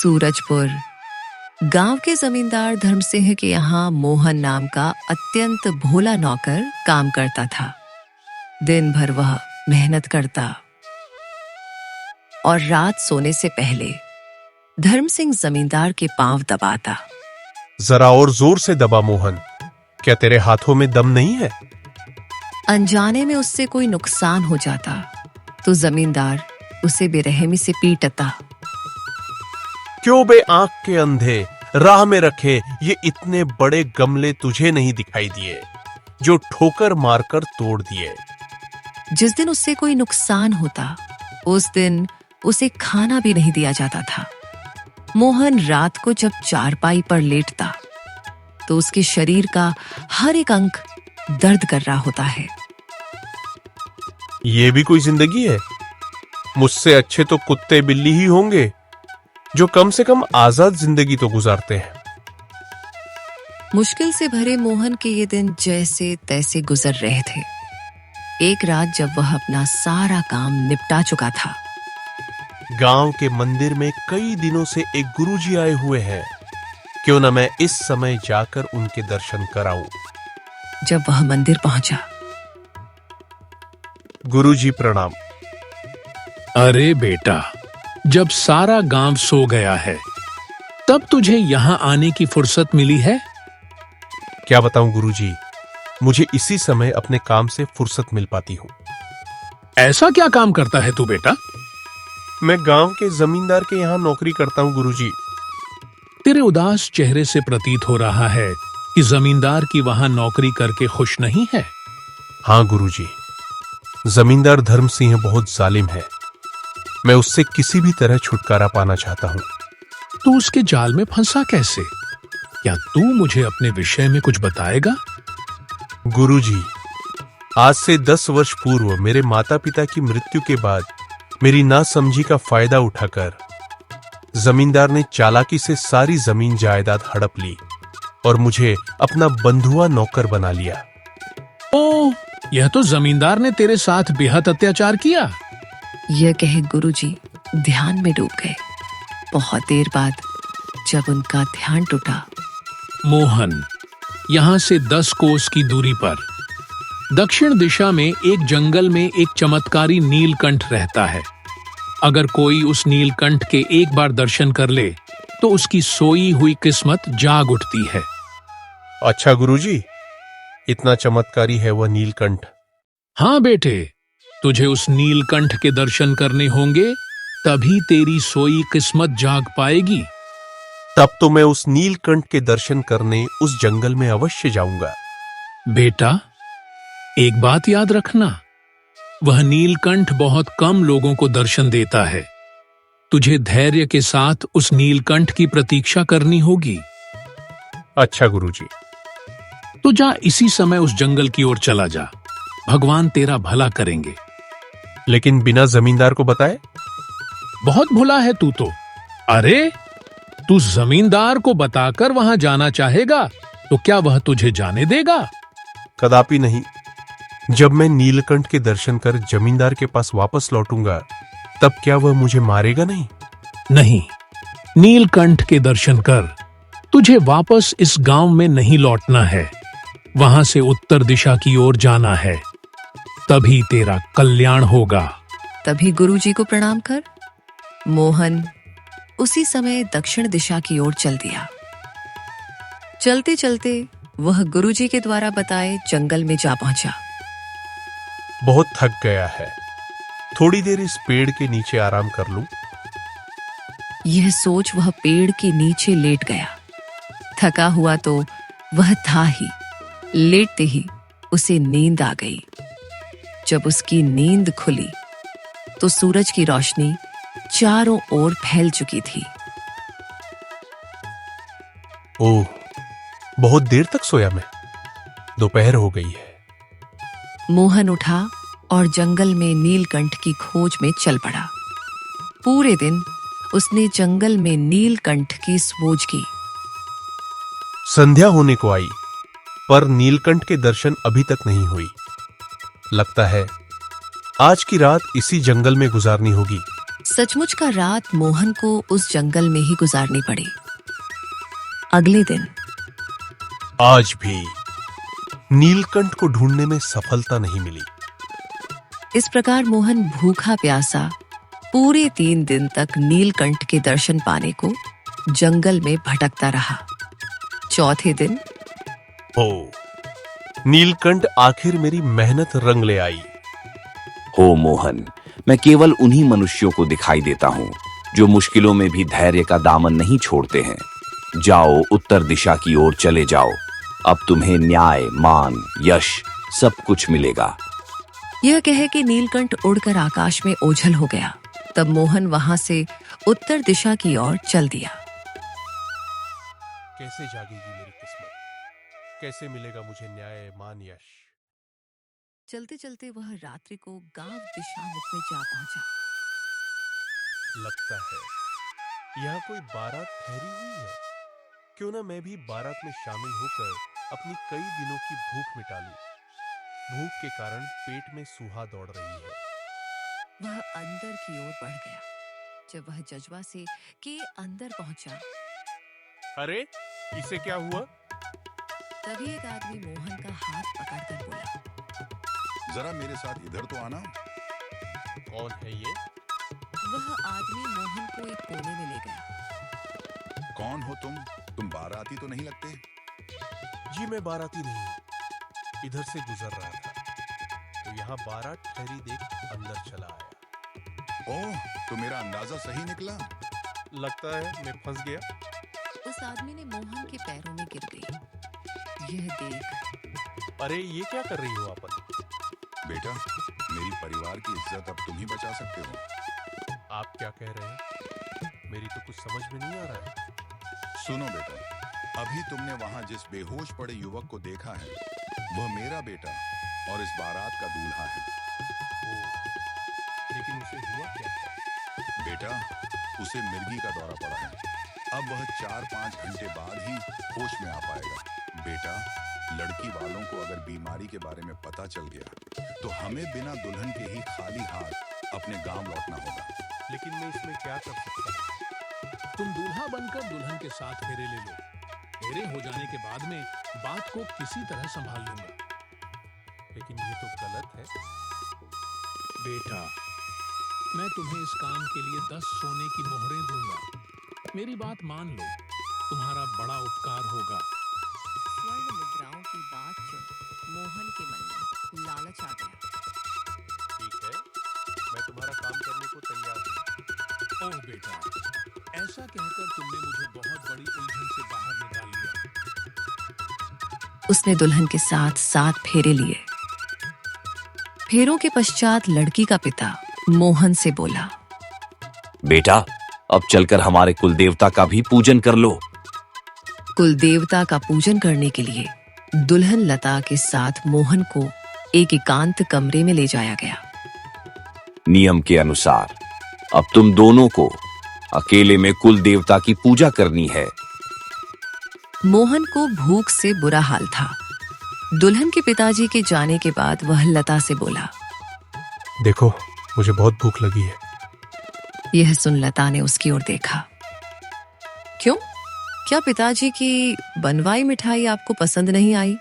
सूरजपुर गांव के जमींदार धर्मसिंह के यहाँ मोहन नाम का अत्यंत भोला नौकर काम करता था। दिन भर वह मेहनत करता और रात सोने से पहले धर्मसिंह जमींदार के पांव दबाता। जरा और जोर से दबा मोहन, क्या तेरे हाथों में दम नहीं है? अनजाने में उससे कोई नुकसान हो जाता तो जमींदार उसे बेरहमी से पीटता। क्यों बे आंख के अंधे, राह में रखे ये इतने बड़े गमले तुझे नहीं दिखाई दिए जो ठोकर मारकर तोड़ दिए। जिस दिन उससे कोई नुकसान होता उस दिन उसे खाना भी नहीं दिया जाता था। मोहन रात को जब चारपाई पर लेटता तो उसके शरीर का हर एक अंग दर्द कर रहा होता है। ये भी कोई जिंदगी है? मुझसे अच्छे तो कुत्ते बिल्ली ही होंगे जो कम से कम आजाद जिंदगी तो गुजारते हैं। मुश्किल से भरे मोहन के ये दिन जैसे तैसे गुजर रहे थे। एक रात जब वह अपना सारा काम निपटा चुका था, गांव के मंदिर में कई दिनों से एक गुरुजी आए हुए हैं, क्यों न मैं इस समय जाकर उनके दर्शन कराऊं। जब वह मंदिर पहुंचा, गुरुजी प्रणाम। अरे बेटा, जब सारा गांव सो गया है तब तुझे यहाँ आने की फुर्सत मिली है? क्या बताऊं गुरुजी, मुझे इसी समय अपने काम से फुर्सत मिल पाती हूं। ऐसा क्या काम करता है तू बेटा? मैं गांव के जमींदार के यहाँ नौकरी करता हूं गुरुजी। तेरे उदास चेहरे से प्रतीत हो रहा है कि जमींदार की वहां नौकरी करके खुश नहीं है। हाँ गुरुजी, जमींदार धर्मसिंह बहुत जालिम है। मैं उससे किसी भी तरह छुटकारा पाना चाहता हूं। तू उसके जाल में फंसा कैसे? क्या तू मुझे अपने विषय में कुछ बताएगा? गुरुजी, आज से 10 वर्ष पूर्व मेरे माता पिता की मृत्यु के बाद मेरी नासमझी का फायदा उठाकर जमींदार ने चालाकी से सारी जमीन जायदाद हड़प ली और मुझे अपना बंधुआ नौकर बना लिया। ओह, यह तो जमींदार ने तेरे साथ बेहद अत्याचार किया। यह कहे गुरुजी ध्यान में डूब गए। बहुत देर बाद जब उनका ध्यान टूटा, मोहन, यहाँ से 10 कोस की दूरी पर दक्षिण दिशा में एक जंगल में एक चमत्कारी नीलकंठ रहता है। अगर कोई उस नीलकंठ के एक बार दर्शन कर ले तो उसकी सोई हुई किस्मत जाग उठती है। अच्छा गुरुजी, इतना चमत्कारी है वह नीलकंठ? हाँ बेटे, तुझे उस नीलकंठ के दर्शन करने होंगे, तभी तेरी सोई किस्मत जाग पाएगी। तब तो मैं उस नीलकंठ के दर्शन करने उस जंगल में अवश्य जाऊंगा। बेटा, एक बात याद रखना, वह नीलकंठ बहुत कम लोगों को दर्शन देता है। तुझे धैर्य के साथ उस नीलकंठ की प्रतीक्षा करनी होगी। अच्छा गुरुजी। तो जा इसी समय उस जंगल की ओर चला जा, भगवान तेरा भला करेंगे। लेकिन बिना जमींदार को बताए? बहुत भोला है तू तो। अरे, तू जमींदार को बताकर वहां जाना चाहेगा तो क्या वह तुझे जाने देगा? कदापि नहीं। जब मैं नीलकंठ के दर्शन कर जमींदार के पास वापस लौटूंगा तब क्या वह मुझे मारेगा नहीं? नहीं, नीलकंठ के दर्शन कर तुझे वापस इस गांव में नहीं लौटना है। वहां से उत्तर दिशा की ओर जाना है, तभी तेरा कल्याण होगा। तभी गुरुजी को प्रणाम कर मोहन उसी समय दक्षिण दिशा की ओर चल दिया। चलते चलते वह गुरुजी के द्वारा बताए जंगल में जा पहुंचा। बहुत थक गया है, थोड़ी देर इस पेड़ के नीचे आराम कर लूं। यह सोच वह पेड़ के नीचे लेट गया। थका हुआ तो वह था ही, लेटते ही उसे नींद आ गई। जब उसकी नींद खुली तो सूरज की रोशनी चारों ओर फैल चुकी थी। ओह, बहुत देर तक सोया मैं। दोपहर हो गई है। मोहन उठा और जंगल में नीलकंठ की खोज में चल पड़ा। पूरे दिन उसने जंगल में नीलकंठ की खोज की। संध्या होने को आई पर नीलकंठ के दर्शन अभी तक नहीं हुई। लगता है आज की रात इसी जंगल में गुजारनी होगी। सचमुच का रात मोहन को उस जंगल में ही गुजारनी पड़ी। अगले दिन आज भी नीलकंठ को ढूंढने में सफलता नहीं मिली। इस प्रकार मोहन भूखा प्यासा पूरे 3 दिन तक नीलकंठ के दर्शन पाने को जंगल में भटकता रहा। चौथे दिन ओ, नीलकंठ आखिर मेरी मेहनत रंग ले आई। हो मोहन, मैं केवल उन्हीं मनुष्यों को दिखाई देता हूँ जो मुश्किलों में भी धैर्य का दामन नहीं छोड़ते हैं। जाओ, उत्तर दिशा की ओर चले जाओ। अब तुम्हें न्याय, मान, यश सब कुछ मिलेगा। यह कहे कि नीलकंठ उड़कर आकाश में ओझल हो गया। तब मोहन वहां से उत्तर दिशा की ओर चल दिया। कैसे जागेगी मेरी किस्मत? कैसे मिलेगा मुझे न्याय, मान, यश? चलते चलते वह रात्रि को गांव दिशामुख में जा पहुंचा। लगता है यहाँ कोई बारात ठहरी हुई है। क्यों ना मैं भी बारात में शामिल होकर अपनी कई दिनों की भूख मिटा लूं। भूख के कारण पेट में सूहा दौड़ रही है। वह अंदर की ओर बढ़ गया। जब वह जजवा से के अंदर पहुंचा, अरे इसे क्या हुआ? तभी एक आदमी मोहन का हाथ पकड़कर बोला, जरा मेरे साथ इधर तो आना। कौन है ये? वह आदमी मोहन को एक कोने में ले गया। कौन हो तुम? तुम बाराती तो नहीं लगते। जी मैं बाराती नहीं हूँ, इधर से गुजर रहा था तो यहाँ बारात ठहरी देख अंदर चला आया। ओह, तो मेरा अंदाजा सही निकला। लगता है मैं फंस गया। उस आदमी ने मोहन के पैरों में गिर गई। यह देख, अरे ये क्या कर रही हो आप? बेटा, मेरी परिवार की इज्जत अब तुम ही बचा सकते हो। आप क्या कह रहे हैं? मेरी तो कुछ समझ में नहीं आ रहा है। सुनो बेटा, अभी तुमने वहां जिस बेहोश पड़े युवक को देखा है, वह मेरा बेटा और इस बारात का दूल्हा है। लेकिन उसे हुआ क्या है? बेटा, उसे मिर्गी का दौरा पड़ा है। अब वह 4-5 घंटे बाद ही होश में आ पाएगा। बेटा, लड़की वालों को अगर बीमारी के बारे में पता चल गया तो हमें बिना दुल्हन के ही खाली हाथ अपने गांव लौटना होगा। लेकिन मैं इसमें क्या कर सकता हूँ? तुम दूल्हा बनकर दुल्हन के साथ फेरे ले लो। फेरे हो जाने के बाद में बात को किसी तरह संभाल लूंगा। लेकिन ये तो गलत है। बेटा, मैं तुम्हें इस काम के लिए 10 सोने की मोहरें दूंगा। मेरी बात मान लो, तुम्हारा बड़ा उपकार होगा। स्वर्ण मुद्राओं की बात सुन मोहन के मन में लालच आ गया। ठीक है, मैं तुम्हारा काम करने को तैयार हूँ। ओह बेटा, ऐसा कहकर तुमने मुझे बहुत बड़ी उलझन से बाहर निकाल लिया। उसने दुल्हन के साथ 7 फेरे लिए। फेरों के पश्चात लड़की का पिता मोहन से बोला, बेटा, अब चलकर हमारे कुल देवता का भी पूजन कर लो। कुल देवता का पूजन करने के लिए दुल्हन लता के साथ मोहन को एक एकांत कमरे में ले जाया गया। नियम के अनुसार अब तुम दोनों को अकेले में कुल देवता की पूजा करनी है। मोहन को भूख से बुरा हाल था। दुल्हन के पिताजी के जाने के बाद वह लता से बोला, देखो, मुझे बहुत भूख लगी है। यह सुन लता ने उसकी ओर देखा। क्यों? क्या पिताजी की बनवाई मिठाई आपको पसंद नहीं आई?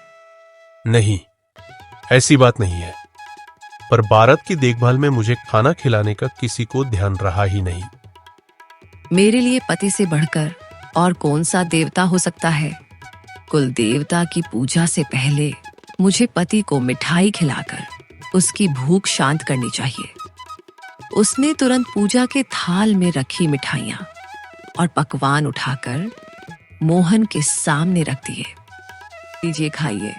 नहीं, ऐसी बात नहीं है, पर बारात की देखभाल में मुझे खाना खिलाने का किसी को ध्यान रहा ही नहीं। मेरे लिए पति से बढ़कर और कौन सा देवता हो सकता है? कुल देवता की पूजा से पहले मुझे पति को मिठाई खिलाकर उसकी भूख शांत करनी चाहिए। उसने तुरंत पूजा के थाल में रखी मिठाइयां और पकवान उठाकर मोहन के सामने रख दिए। लीजिए, खाइए।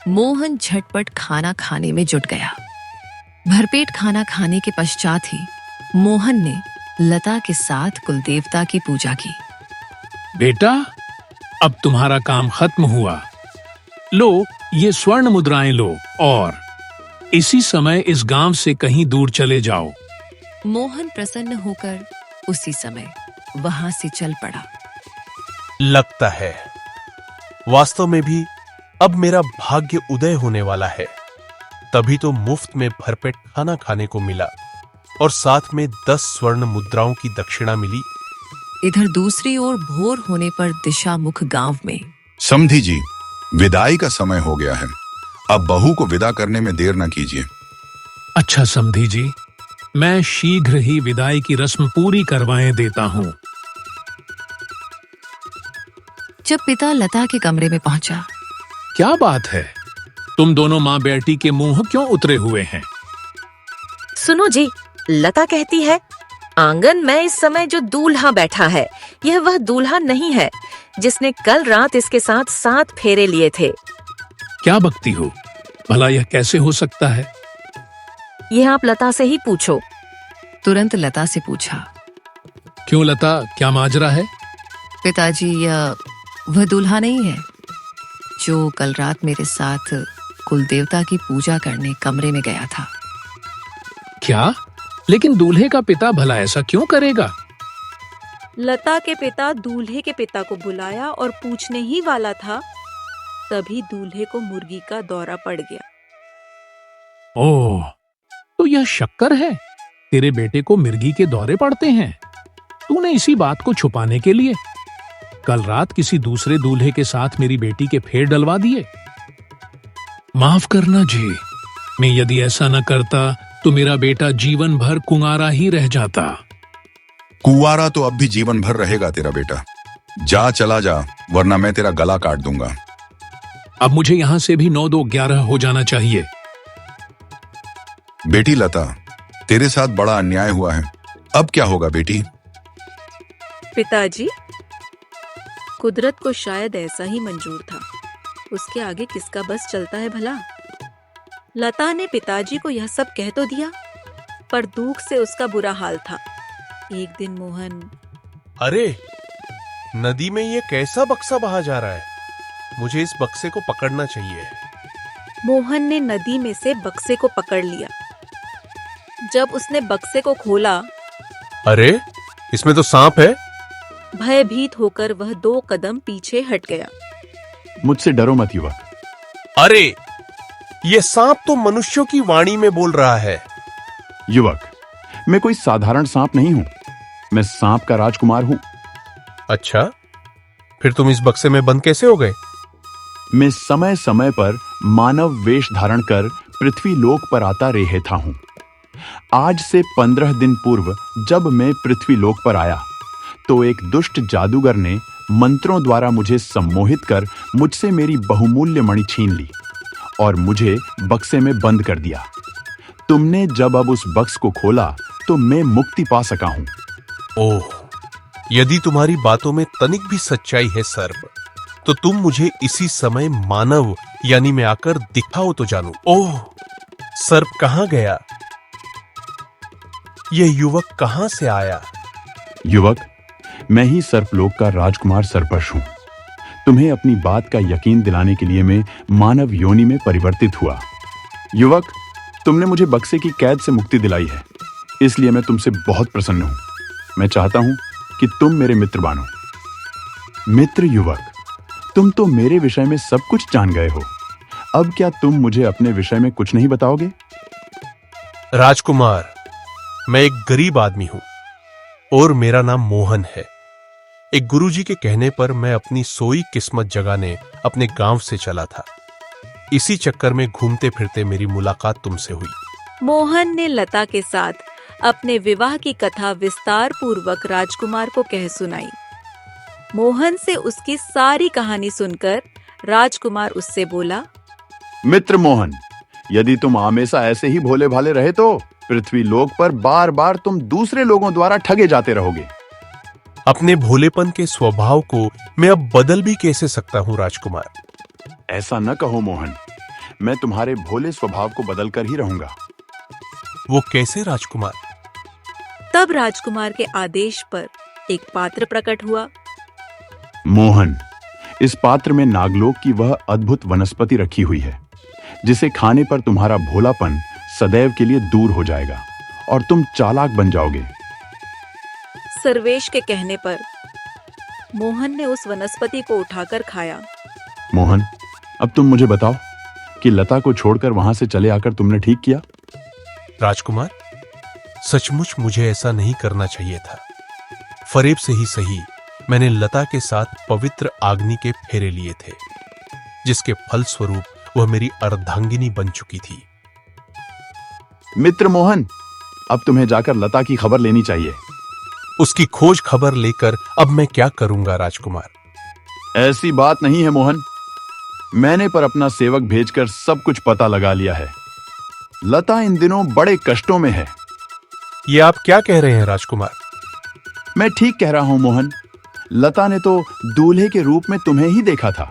मोहन झटपट खाना खाने में जुट गया। भरपेट खाना खाने के पश्चात ही मोहन ने लता के साथ कुलदेवता की पूजा की। बेटा, अब तुम्हारा काम खत्म हुआ। लो, ये स्वर्ण मुद्राएं लो और इसी समय इस गांव से कहीं दूर चले जाओ। मोहन प्रसन्न होकर उसी समय वहां से चल पड़ा। लगता है वास्तव में भी अब मेरा भाग्य उदय होने वाला है। तभी तो मुफ्त में भरपेट खाना खाने को मिला। और साथ में 10 स्वर्ण मुद्राओं की दक्षिणा मिली। इधर दूसरी ओर भोर होने पर दिशामुख गांव में समधी जी, विदाई का समय हो गया है। अब बहू को विदा करने में देर न कीजिए। अच्छा समधी जी, मैं शीघ्र ही विदाई की रस्म पूरी करवाए देता हूँ। जब पिता लता के कमरे में पहुंचा, क्या बात है, तुम दोनों माँ बेटी के मुंह क्यों उतरे हुए हैं? सुनो जी, लता कहती है आंगन में इस समय जो दूल्हा बैठा है, यह वह दूल्हा नहीं है जिसने कल रात इसके साथ 7 फेरे लिए थे। क्या बकती हो? भला यह कैसे हो सकता है? यह आप लता से ही पूछो। तुरंत लता से पूछा। क्यों लता, क्या माजरा है? पिताजी, यह वह दूल्हा नहीं है जो कल रात मेरे साथ कुल देवता की पूजा करने कमरे में गया था। क्या? लेकिन दूल्हे का पिता भला ऐसा क्यों करेगा? लता के पिता दूल्हे के पिता को बुलाया और पूछने ही वाला था, तभी दूल्हे को मुर्गी का दौरा पड़ गया। ओह, तो यह शक्कर है, तेरे बेटे को मिर्गी के दौरे पड़ते हैं। तूने इसी बात को छुपाने के लिए कल रात किसी दूसरे दूल्हे के साथ मेरी बेटी के फेर डलवा दिए। माफ करना जी, मैं यदि ऐसा न करता तो मेरा बेटा जीवन भर कुंवारा ही रह जाता। कुंवारा तो अब भी जीवन भर रहेगा तेरा बेटा। जा, चला जा, वरना मैं तेरा गला काट दूंगा। अब मुझे यहां से भी 9-2-11 हो जाना चाहिए। बेटी लता, तेरे साथ बड़ा अन्याय हुआ है। अब क्या होगा बेटी? पिताजी, कुदरत को शायद ऐसा ही मंजूर था। उसके आगे किसका बस चलता है भला? लता ने पिताजी को यह सब कह तो दिया, पर दुख से उसका बुरा हाल था। एक दिन मोहन, अरे, नदी में ये कैसा बक्सा बहा जा रहा है? मुझे इस बक्से को पकड़ना चाहिए। मोहन ने नदी में से बक्से को पकड़ लिया। जब उसने बक्से को खोला, अरे, इसमें तो सांप है। भयभीत होकर वह 2 कदम पीछे हट गया। मुझसे डरो मत युवक। अरे, ये सांप तो मनुष्यों की वाणी में बोल रहा है। युवक, मैं कोई साधारण सांप नहीं हूं, मैं सांप का राजकुमार हूं। अच्छा, फिर तुम इस बक्से में बंद कैसे हो गए? मैं समय समय पर मानव वेश धारण कर पृथ्वी लोक पर आता रहता हूं। आज से 15 दिन पूर्व जब मैं पृथ्वी लोक पर आया तो एक दुष्ट जादूगर ने मंत्रों द्वारा मुझे सम्मोहित कर मुझसे मेरी बहुमूल्य मणि छीन ली और मुझे बक्से में बंद कर दिया। तुमने जब अब उस बक्स को खोला तो मैं मुक्ति पा सका हूं। ओह, यदि तुम्हारी बातों में तनिक भी सच्चाई है सर्प, तो तुम मुझे इसी समय मानव यानी में आकर दिखाओ तो जानू। ओह, सर्प कहां गया? यह युवक कहां से आया? युवक, मैं ही सर्पलोक का राजकुमार सर्पर्ष हूं। तुम्हें अपनी बात का यकीन दिलाने के लिए मैं मानव योनि में परिवर्तित हुआ। युवक, तुमने मुझे बक्से की कैद से मुक्ति दिलाई है, इसलिए मैं तुमसे बहुत प्रसन्न हूं। मैं चाहता हूं कि तुम मेरे मित्र बनो। मित्र युवक, तुम तो मेरे विषय में सब कुछ जान गए हो। अब क्या तुम मुझे अपने विषय में कुछ नहीं बताओगे? राजकुमार, मैं एक गरीब आदमी हूं और मेरा नाम मोहन है। एक गुरुजी के कहने पर मैं अपनी सोई किस्मत जगाने अपने गांव से चला था। इसी चक्कर में घूमते फिरते मेरी मुलाकात तुमसे हुई। मोहन ने लता के साथ अपने विवाह की कथा विस्तार पूर्वक राजकुमार को कह सुनाई। मोहन से उसकी सारी कहानी सुनकर राजकुमार उससे बोला, मित्र मोहन, यदि तुम हमेशा ऐसे ही भोले भाले रहे तो पृथ्वी लोक पर बार बार तुम दूसरे लोगों द्वारा ठगे जाते रहोगे। अपने भोलेपन के स्वभाव को मैं अब बदल भी कैसे सकता हूं राजकुमार? ऐसा न कहो मोहन, मैं तुम्हारे भोले स्वभाव को बदल कर ही रहूंगा। वो कैसे राजकुमार? तब राजकुमार के आदेश पर एक पात्र प्रकट हुआ। मोहन, इस पात्र में नागलोक की वह अद्भुत वनस्पति रखी हुई है जिसे खाने पर तुम्हारा भोलापन सदैव के लिए दूर हो जाएगा और तुम चालाक बन जाओगे। सर्वेश के कहने पर मोहन ने उस वनस्पति को उठाकर खाया। मोहन, अब तुम मुझे बताओ कि लता को छोड़कर वहां से चले आकर तुमने ठीक किया? राजकुमार, सचमुच मुझे ऐसा नहीं करना चाहिए था। फरेब से ही सही, मैंने लता के साथ पवित्र आग्नि के फेरे लिए थे, जिसके फलस्वरूप वह मेरी अर्धांगिनी बन चुकी थी। मित्र मोहन, अब तुम्हें जाकर लता की खबर लेनी चाहिए। उसकी खोज खबर लेकर अब मैं क्या करूंगा राजकुमार? ऐसी बात नहीं है मोहन, मैंने पर अपना सेवक भेजकर सब कुछ पता लगा लिया है। लता इन दिनों बड़े कष्टों में है। ये आप क्या कह रहे हैं राजकुमार? मैं ठीक कह रहा हूं मोहन। लता ने तो दूल्हे के रूप में तुम्हें ही देखा था,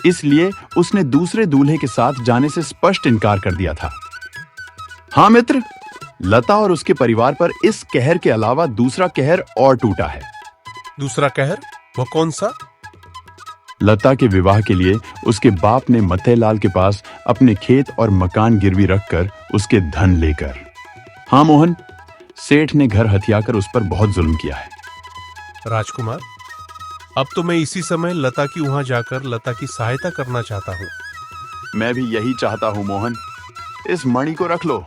इसलिए उसने दूसरे दूल्हे के साथ जाने से स्पष्ट इनकार कर दिया था। हाँ मित्र, लता और उसके परिवार पर इस कहर के अलावा दूसरा कहर और टूटा है। दूसरा कहर? वह कौन सा? लता के विवाह के लिए उसके बाप ने मत्तेलाल के पास अपने खेत और मकान गिरवी रखकर उसके धन लेकर। हाँ मोहन, सेठ ने घर हथियाकर उस पर बहुत जुल्म किया है। राजकुमार, अब तो मैं इसी समय लता की वहां जाकर लता की सहायता करना चाहता हूं। मैं भी यही चाहता हूं मोहन। इस मणि को रख लो।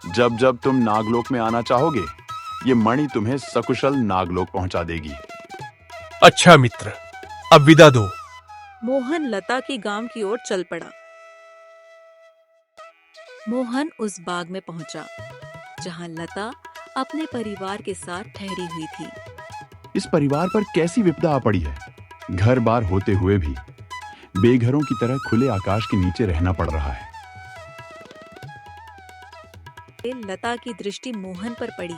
जब जब तुम नागलोक में आना चाहोगे, ये मणि तुम्हें सकुशल नागलोक पहुंचा देगी। अच्छा मित्र, अब विदा दो। मोहन लता की गांव की ओर चल पड़ा। मोहन उस बाग में पहुंचा जहां लता अपने परिवार के साथ ठहरी हुई थी। इस परिवार पर कैसी विपदा आ पड़ी है। घर बार होते हुए भी बेघरों की तरह खुले आकाश के नीचे रहना पड़ रहा है। लता की दृष्टि मोहन पर पड़ी।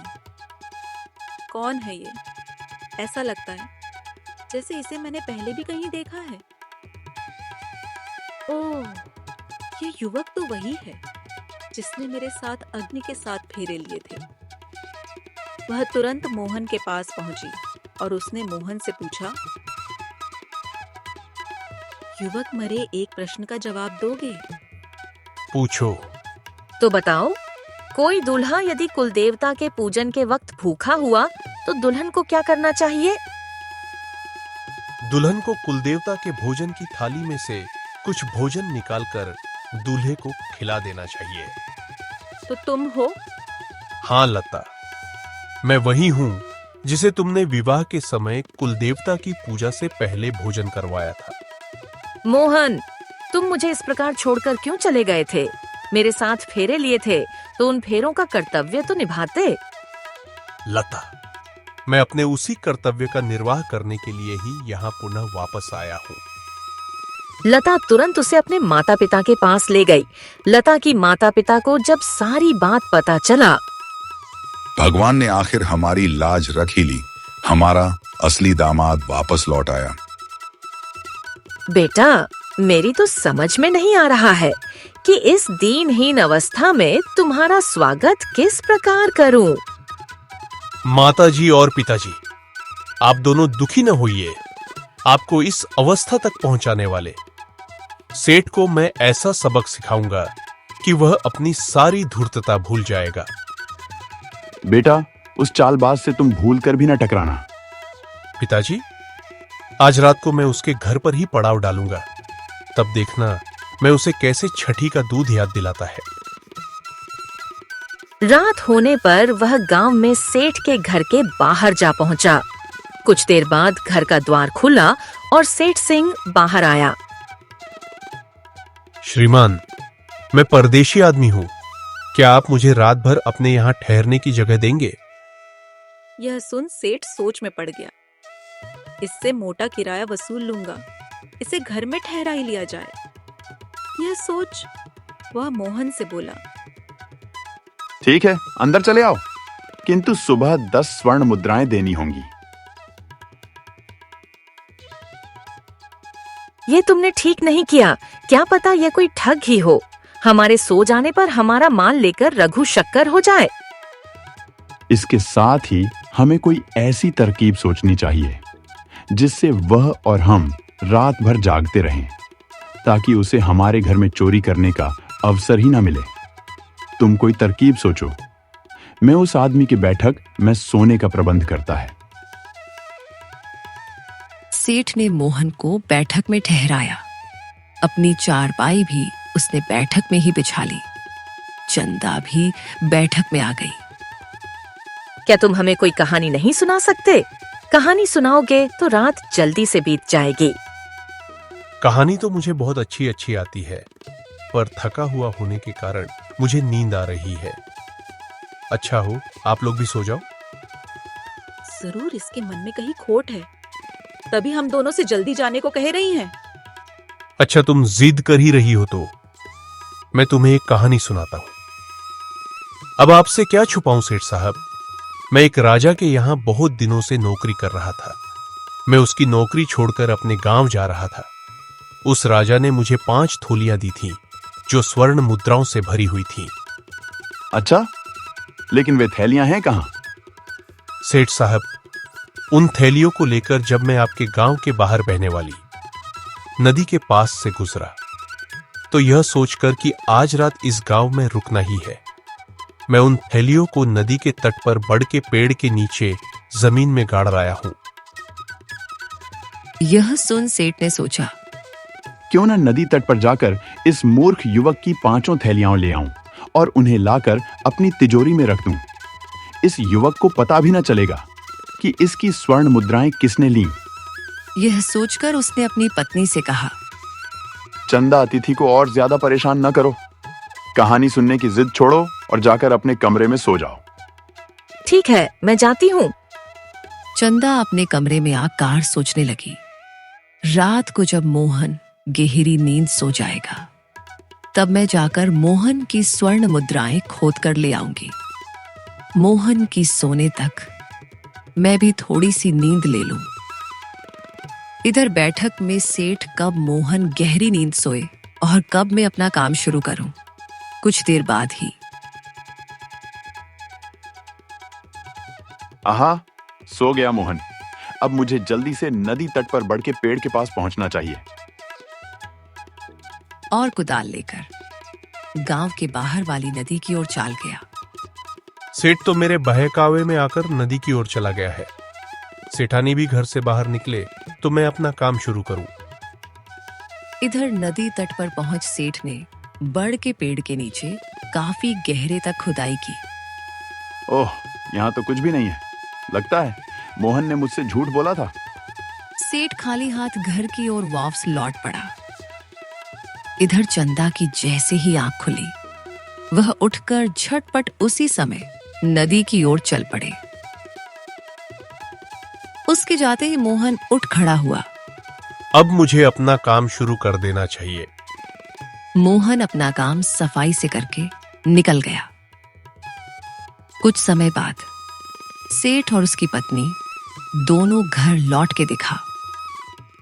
कौन है ये? ऐसा लगता है जैसे इसे मैंने पहले भी कहीं देखा है। ओह, ये युवक तो वही है जिसने मेरे साथ अग्नि के साथ फेरे लिए थे। वह तुरंत मोहन के पास पहुंची और उसने मोहन से पूछा, युवक मरे एक प्रश्न का जवाब दोगे? पूछो। तो बताओ, कोई दूल्हा यदि कुलदेवता के पूजन के वक्त भूखा हुआ तो दुल्हन को क्या करना चाहिए? दुल्हन को कुलदेवता के भोजन की थाली में से कुछ भोजन निकालकर दूल्हे को खिला देना चाहिए। तो तुम हो? हाँ लता, मैं वही हूँ जिसे तुमने विवाह के समय कुलदेवता की पूजा से पहले भोजन करवाया था। मोहन, तुम मुझे इस प्रकार छोड़कर क्यों चले गए थे? मेरे साथ फेरे लिए थे तो उन फेरों का कर्तव्य तो निभाते। लता, मैं अपने उसी कर्तव्य का निर्वाह करने के लिए ही यहाँ पुनः वापस आया हूँ। लता तुरंत उसे अपने माता पिता के पास ले गई। लता की माता पिता को जब सारी बात पता चला, भगवान ने आखिर हमारी लाज रख ही ली। हमारा असली दामाद वापस लौट आया। बेटा, मेरी तो समझ में नहीं आ रहा है कि इस दीनहीन अवस्था में तुम्हारा स्वागत किस प्रकार करूं। माताजी और पिताजी, आप दोनों दुखी न होइए। आपको इस अवस्था तक पहुंचाने वाले सेठ को मैं ऐसा सबक सिखाऊंगा कि वह अपनी सारी धूर्तता भूल जाएगा। बेटा, उस चालबाज से तुम भूल कर भी न टकराना। पिताजी, आज रात को मैं उसके घर पर ही पड़ाव डालूंगा। तब देखना मैं उसे कैसे छठी का दूध याद दिलाता है। रात होने पर वह गांव में सेठ के घर के बाहर जा पहुंचा। कुछ देर बाद घर का द्वार खुला और सेठ सिंह बाहर आया। श्रीमान, मैं परदेशी आदमी हूँ। क्या आप मुझे रात भर अपने यहाँ ठहरने की जगह देंगे? यह सुन सेठ सोच में पड़ गया। इससे मोटा किराया वसूल लूंगा, इसे घर में ठहरा ही लिया जाए। यह सोच वह मोहन से बोला, ठीक है, अंदर चले आओ, किंतु सुबह 10 स्वर्ण मुद्राएं देनी होंगी। ये तुमने ठीक नहीं किया। क्या पता यह कोई ठग ही हो। हमारे सो जाने पर हमारा माल लेकर रघु शक्कर हो जाए। इसके साथ ही हमें कोई ऐसी तरकीब सोचनी चाहिए जिससे वह और हम रात भर जागते रहें, ताकि उसे हमारे घर में चोरी करने का अवसर ही ना मिले। तुम कोई तरकीब सोचो। मैं उस आदमी की बैठक में सोने का प्रबंध करता है। सेठ ने मोहन को बैठक में ठहराया। अपनी चारपाई भी उसने बैठक में ही बिछा ली। चंदा भी बैठक में आ गई। क्या तुम हमें कोई कहानी नहीं सुना सकते? कहानी सुनाओगे तो रात जल्दी से बीत जाएगी। कहानी तो मुझे बहुत अच्छी अच्छी आती है, पर थका हुआ होने के कारण मुझे नींद आ रही है। अच्छा हो, आप लोग भी सो जाओ। जरूर इसके मन में कहीं खोट है, तभी हम दोनों से जल्दी जाने को कह रही हैं। अच्छा, तुम जिद कर ही रही हो तो मैं तुम्हें एक कहानी सुनाता हूं। अब आपसे क्या छुपाऊं सेठ साहब, मैं एक राजा के यहां बहुत दिनों से नौकरी कर रहा था। मैं उसकी नौकरी छोड़कर अपने गांव जा रहा था। उस राजा ने मुझे 5 थोलियां दी थीं, जो स्वर्ण मुद्राओं से भरी हुई थीं। अच्छा, लेकिन वे थैलियां हैं कहां? सेठ साहब, उन थैलियों को लेकर जब मैं आपके गांव के बाहर बहने वाली नदी के पास से गुजरा, तो यह सोचकर कि आज रात इस गांव में रुकना ही है, मैं उन थैलियों को नदी के तट पर बड़ के पेड़ के नीचे जमीन में गाड़ लाया हूं। यह सुन सेठ ने सोचा, क्यों न नदी तट पर जाकर इस मूर्ख युवक की 5 थैलियां ले आऊं और उन्हें लाकर अपनी तिजोरी में रख दूं। इस युवक को पता भी न चलेगा कि इसकी स्वर्ण मुद्राएं किसने ली। यह सोचकर उसने अपनी पत्नी से कहा, चंदा अतिथि को और ज्यादा परेशान न करो। कहानी सुनने की जिद छोड़ो और जाकर अपने कमरे में सो जाओ। ठीक है, मैं जाती हूँ। चंदा अपने कमरे में आकर सोचने लगी, रात को जब मोहन गहरी नींद सो जाएगा, तब मैं जाकर मोहन की स्वर्ण मुद्राएं खोद कर ले आऊंगी। मोहन की सोने तक मैं भी थोड़ी सी नींद ले लूं। इधर बैठक में सेठ कब मोहन गहरी नींद सोए और कब मैं अपना काम शुरू करूं। कुछ देर बाद ही आहा, सो गया मोहन। अब मुझे जल्दी से नदी तट पर बढ़ के पेड़ के पास पहुंचना चाहिए। और कुदाल लेकर गांव के बाहर वाली नदी की ओर चाल गया। सेठ तो मेरे बहकावे में आकर नदी की ओर चला गया है। सेठानी भी घर से बाहर निकले तो मैं अपना काम शुरू करूं। इधर नदी तट पर पहुंच सेठ ने बड़ के पेड़ के नीचे काफी गहरे तक खुदाई की। ओह, यहाँ तो कुछ भी नहीं है। लगता है मोहन ने मुझसे झूठ बोला था। सेठ खाली हाथ घर की ओर वापस लौट पड़ा। इधर चंदा की जैसे ही आंख खुली, वह उठकर झटपट उसी समय नदी की ओर चल पड़े। उसके जाते ही मोहन उठ खड़ा हुआ। अब मुझे अपना काम शुरू कर देना चाहिए। मोहन अपना काम सफाई से करके निकल गया। कुछ समय बाद सेठ और उसकी पत्नी दोनों घर लौट के दिखा।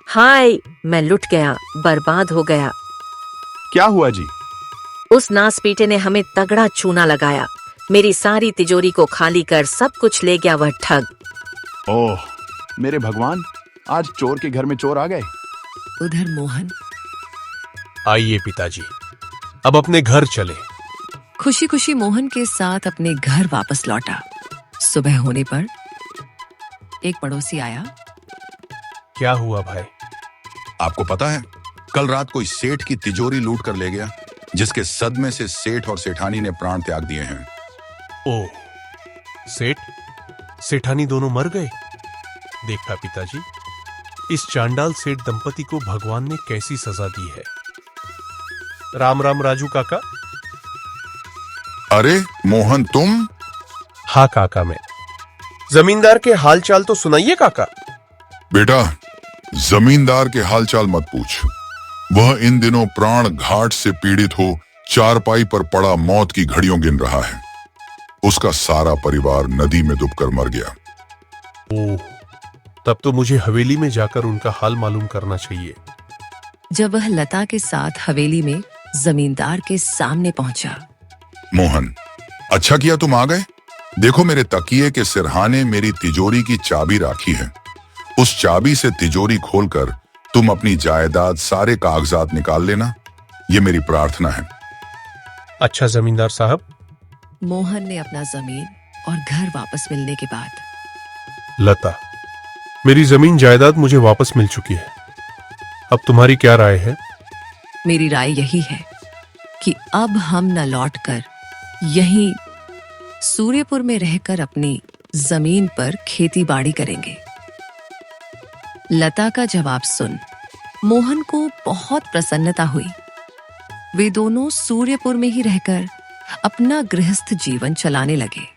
हाय, मैं लुट गया, बर्बाद हो गया। क्या हुआ जी? उस नासपीटे ने हमें तगड़ा चूना लगाया। मेरी सारी तिजोरी को खाली कर सब कुछ ले गया वह ठग। ओह मेरे भगवान, आज चोर के घर में चोर आ गए। उधर मोहन आइए पिताजी, अब अपने घर चले। खुशी खुशी मोहन के साथ अपने घर वापस लौटा। सुबह होने पर एक पड़ोसी आया। क्या हुआ भाई? आपको पता है, कल रात कोई सेठ की तिजोरी लूट कर ले गया, जिसके सदमे से सेठ और सेठानी ने प्राण त्याग दिए हैं। ओह, सेठ सेठानी दोनों मर गए। देखा पिताजी, इस चांडाल सेठ दंपति को भगवान ने कैसी सजा दी है। राम राम राजू काका। अरे मोहन, तुम? हाँ काका, मैं। जमींदार के हालचाल तो सुनाइए काका। बेटा, जमींदार के हालचाल मत पूछ। वह इन दिनों प्राण घाट से पीड़ित हो चारपाई पर पड़ा मौत की घड़ियों गिन रहा है। उसका सारा परिवार नदी में डूबकर मर गया। ओह, तब तो मुझे हवेली में जाकर उनका हाल मालूम करना चाहिए। जब वह लता के साथ हवेली में जमींदार के सामने पहुंचा। मोहन, अच्छा किया तुम आ गए। देखो, मेरे तकिए के सिरहाने मेरी तिजोरी की चाबी राखी है। उस चाबी से तिजोरी खोलकर तुम अपनी जायदाद, सारे कागजात निकाल लेना। ये मेरी प्रार्थना है। अच्छा जमींदार साहब। मोहन ने अपना जमीन और घर वापस मिलने के बाद, लता, मेरी जमीन जायदाद मुझे वापस मिल चुकी है। अब तुम्हारी क्या राय है? मेरी राय यही है कि अब हम न लौटकर यहीं सूर्यपुर में रहकर अपनी जमीन पर खेती बाड़ी करेंगे। लता का जवाब सुन मोहन को बहुत प्रसन्नता हुई। वे दोनों सूर्यपुर में ही रहकर अपना गृहस्थ जीवन चलाने लगे।